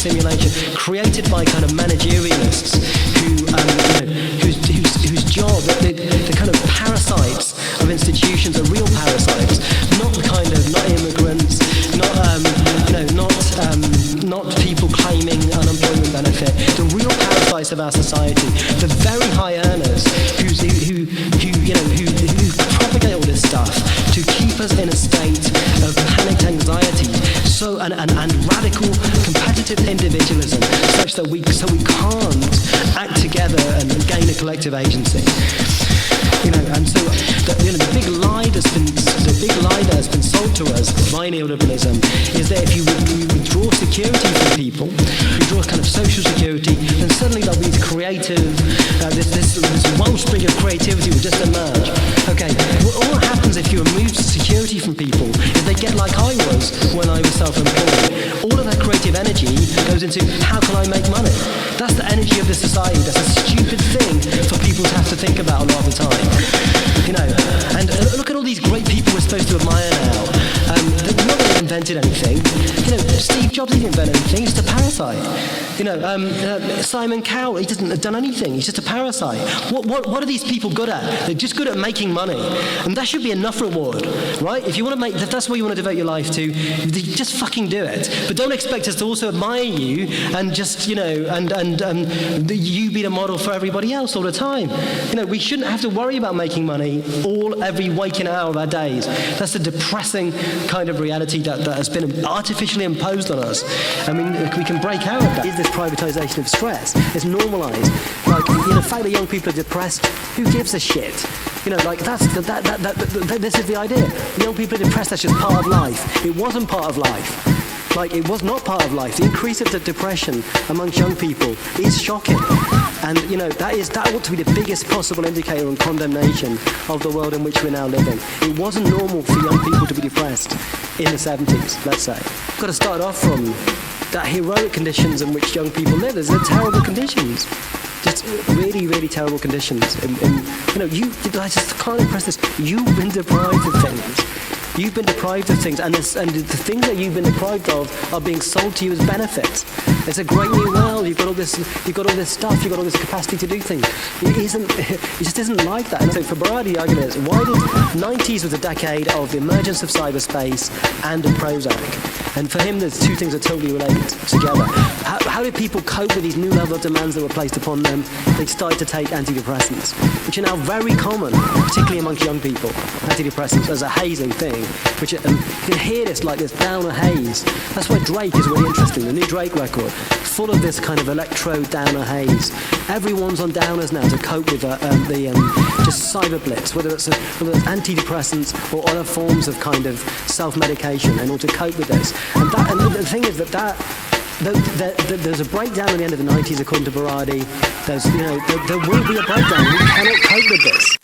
simulation created by kind of managerialists whose job, the kind of parasites of institutions are real parasites, not immigrants, not people claiming unemployment benefit. The real parasites of our society, the very high earners who propagate all this stuff to keep us in a state of panicked anxiety, and radical competitive individualism, such that we can't act together and gain a collective agency. And so the big lie that has been sold to us by neoliberalism is that if you withdraw security from people, withdraw kind of social security, then suddenly there'll be creative, this wellspring of creativity will just emerge. Okay, well, all that happens if you remove security from people is they get like I was when I was self-employed. All of that creative energy goes into how can I make money? That's the energy of the society. That's a stupid thing for people to have to think about a lot of the time. And look at all these great people we're supposed to admire now. Not that they invented anything. Steve Jobs didn't invent anything. He's just a parasite. Simon Cowell, he hasn't done anything. He's just a parasite. What are these people good at? They're just good at making money, and that should be enough reward, right? If you want to if that's what you want to devote your life to, just fucking do it. But don't expect us to also admire you and just you be the model for everybody else all the time. We shouldn't have to worry about making money every waking hour of our days. That's a depressing kind of reality that has been artificially imposed on us. I mean, we can break out of that. Is this privatization of stress? It's normalized. The fact that young people are depressed, who gives a shit? This is the idea. Young people are depressed, that's just part of life. It wasn't part of life. It was not part of life. The increase of the depression amongst young people is shocking. And, that ought to be the biggest possible indicator and condemnation of the world in which we're now living. It wasn't normal for young people to be depressed in the 70s, let's say. We've got to start off from that heroic conditions in which young people live. They're terrible conditions. Just really, really terrible conditions. I just can't impress this. You've been deprived of things. You've been deprived of things, and the things that you've been deprived of are being sold to you as benefits. It's a great new world. You've got all this stuff. You've got all this capacity to do things. It just isn't like that. And so, for variety of arguments, why did 90s was a decade of the emergence of cyberspace and of Prozac? And for him, there's two things that are totally related together. How did people cope with these new level of demands that were placed upon them? They started to take antidepressants, which are now very common, particularly amongst young people. Antidepressants as a hazing thing, which you can hear this like this downer haze. That's why Drake is really interesting. The new Drake record, full of this kind of electro downer haze. Everyone's on downers now to cope with just cyber blitz, whether it's antidepressants or other forms of kind of self-medication in order to cope with this. And the thing is that there's a breakdown at the end of the 90s, according to Berardi. There will be a breakdown. We cannot cope with this.